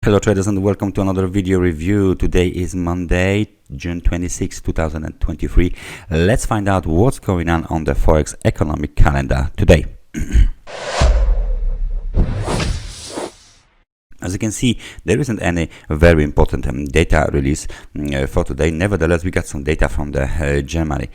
Hello traders and welcome to another video review. Today is Monday, June 26, 2023. Let's find out what's going on the Forex economic calendar today. As you can see, there isn't any very important data release for today. Nevertheless, we got some data from the Germany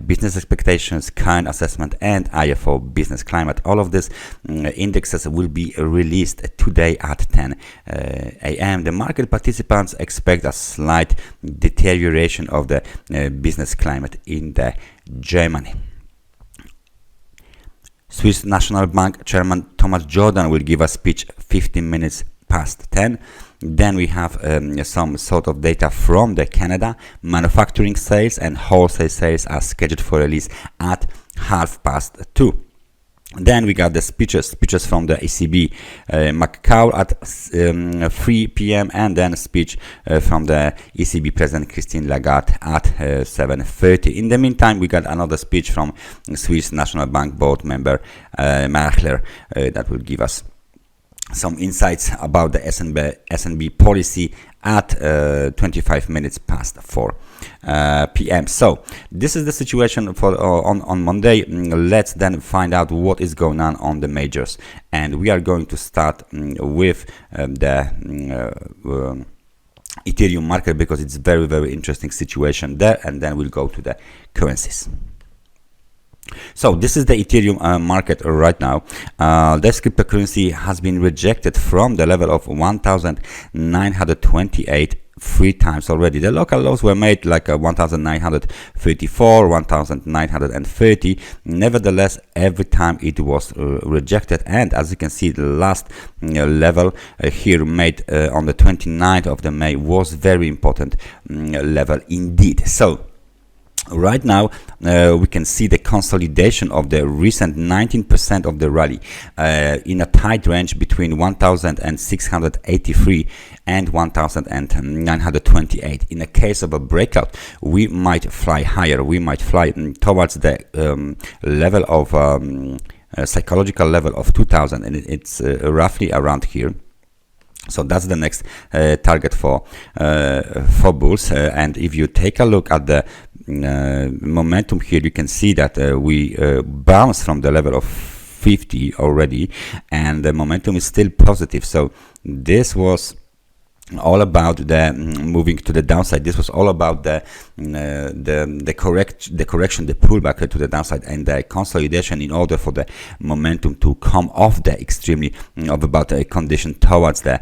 business expectations, current assessment, and IFO business climate. All of these indexes will be released today at 10 a.m. The market participants expect a slight deterioration of the business climate in the Germany. Swiss National Bank Chairman Thomas Jordan will give a speech 15 minutes past 10. Then we have some sort of data from the Canada. Manufacturing sales and wholesale sales are scheduled for release at 2:30. Then we got the speeches from the ECB Macau at 3 p.m. and then a speech from the ECB President Christine Lagarde at 7:30. In the meantime, we got another speech from Swiss National Bank board member Merchler that will give us some insights about the SNB policy at 25 minutes past 4 p.m. So this is the situation for on Monday. Let's then find out what is going on the majors, and we are going to start with the Ethereum market because it's very interesting situation there, and then we'll go to the currencies. So this is the Ethereum market right now. This cryptocurrency has been rejected from the level of 1,928 three times already. The local lows were made like 1,934, 1,930. Nevertheless, every time it was rejected, and as you can see, the last level here made on the 29th of the May was very important level indeed. So right now, we can see the consolidation of the recent 19% of the rally in a tight range between 1,683 and 1,928. In a case of a breakout, we might fly higher. We might fly towards the level of psychological level of 2,000, and it's roughly around here. So that's the next target for bulls. And if you take a look at the momentum here, you can see that we bounced from the level of 50 already, and the momentum is still positive. So this was all about the moving to the downside. This was all about the correction, the pullback to the downside, and the consolidation in order for the momentum to come off the extremely of about a condition towards the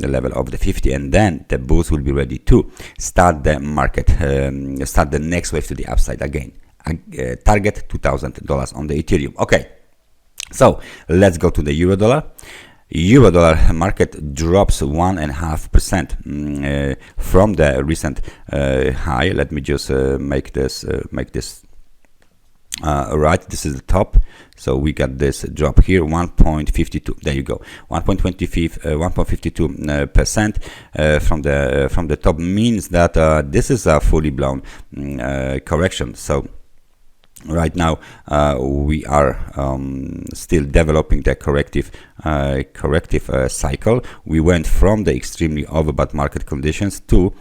level of the 50, and then the bulls will be ready to start the market, start the next wave to the upside again. Target $2,000 on the Ethereum. Okay, so let's go to the euro dollar. Euro-dollar market drops 1.5% from the recent high. Let me just make this right. This is the top. So we got this drop here, 1.52. There you go, 1.52% from the top means that this is a fully blown correction. So right now we are still developing the corrective cycle. We went from the extremely overbought market conditions to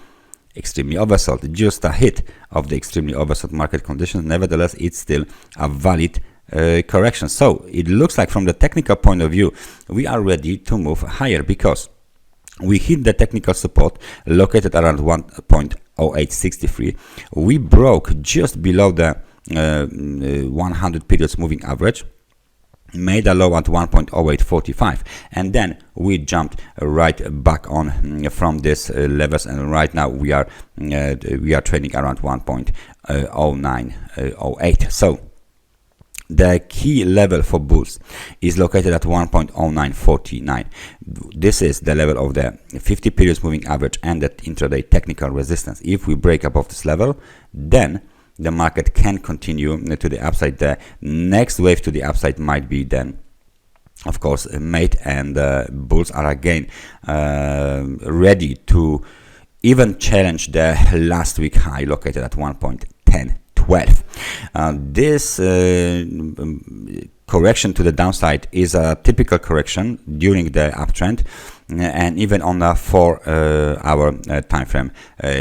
extremely oversold, just a hit of the extremely oversold market conditions. Nevertheless, it's still a valid correction. So it looks like from the technical point of view, we are ready to move higher because we hit the technical support located around 1.0863. We broke just below the 100 periods moving average, made a low at 1.0845, and then we jumped right back on from this levels, and right now we are trading around 1.0908. So the key level for bulls is located at 1.0949. This is the level of the 50 periods moving average and the intraday technical resistance. If we break above this level, then the market can continue to the upside. The next wave to the upside might be then, of course, made, and bulls are again ready to even challenge the last week high located at 1.1012. This correction to the downside is a typical correction during the uptrend. and even on a 4-hour time frame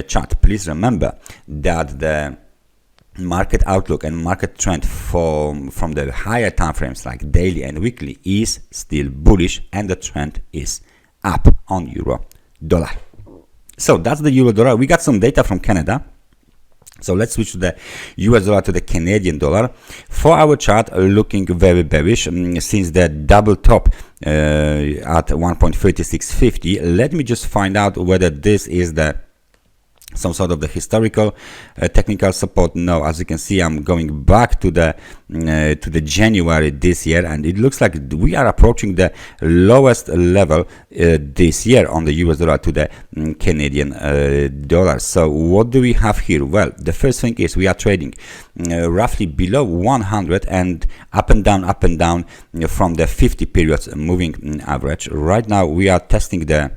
chart. Please remember that the market outlook and market trend from the higher time frames like daily and weekly is still bullish, and the trend is up on euro dollar. So that's the euro dollar. We got some data from Canada. So let's switch to the US dollar to the Canadian dollar. 4-hour chart looking very bearish since the double top at 1.3650. Let me just find out whether this is some sort of the historical technical support. No, as you can see, I'm going back to the January this year, and it looks like we are approaching the lowest level this year on the US dollar to the Canadian dollar. So what do we have here? Well, the first thing is we are trading roughly below 100 and up and down from the 50 periods moving average. Right now we are testing the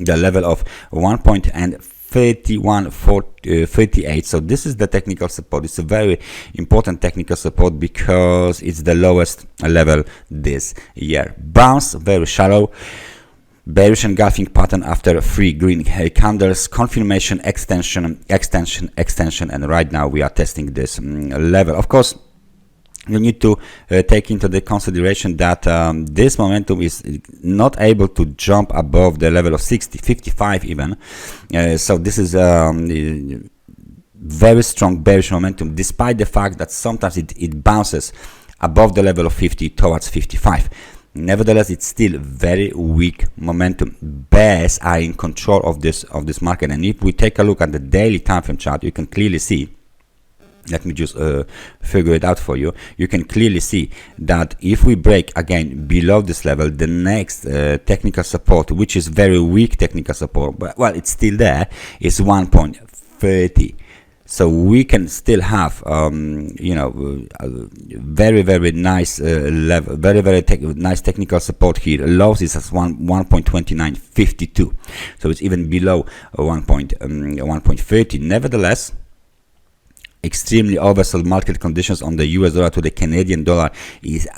level of 1.3138. So this is the technical support. It's a very important technical support because it's the lowest level this year. Bounce, very shallow, bearish engulfing pattern after 3 green candles, confirmation, extension, and right now we are testing this level. Of course, you need to take into the consideration that this momentum is not able to jump above the level of 60, 55 even. So this is very strong bearish momentum, despite the fact that sometimes it bounces above the level of 50 towards 55. Nevertheless, it's still very weak momentum. Bears are in control of this market, and if we take a look at the daily time frame chart, you can clearly see. Let me just figure it out for you. You can clearly see that if we break again below this level, the next technical support, which is very weak technical support, but well, it's still there, is 1.30. So we can still have very nice level, very nice technical support here. Lows is at 1.2952. So it's even below 1.30. Nevertheless, extremely oversold market conditions on the US dollar to the Canadian dollar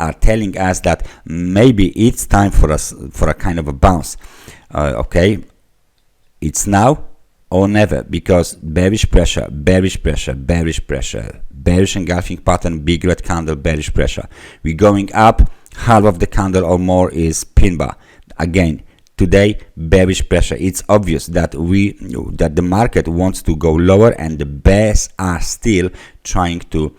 are telling us that maybe it's time for a kind of a bounce. Okay, it's now or never, because bearish pressure, bearish engulfing pattern, big red candle, bearish pressure. We're going up, half of the candle or more is pin bar. Again, today, bearish pressure. It's obvious that the market wants to go lower, and the bears are still trying to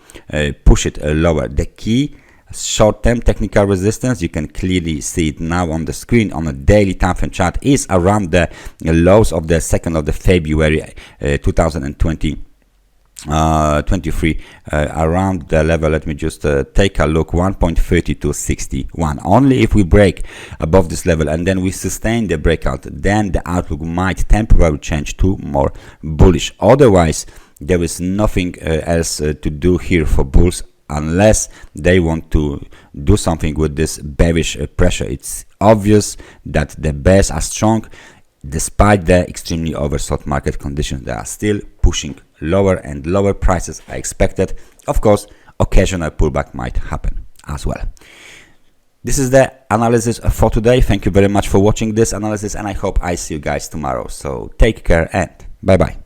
push it lower. The key short-term technical resistance, you can clearly see it now on the screen on a daily time frame chart, is around the lows of the 2nd of the February 2023, around the level. Let me just take a look, 1.3261. Only if we break above this level and then we sustain the breakout, then the outlook might temporarily change to more bullish. Otherwise, there is nothing else to do here for bulls, unless they want to do something with this bearish pressure. It's obvious that the bears are strong. Despite the extremely oversold market conditions, they are still pushing lower, and lower prices are expected. Of course, occasional pullback might happen as well. This is the analysis for today. Thank you very much for watching this analysis, and I hope I see you guys tomorrow. So take care and bye bye.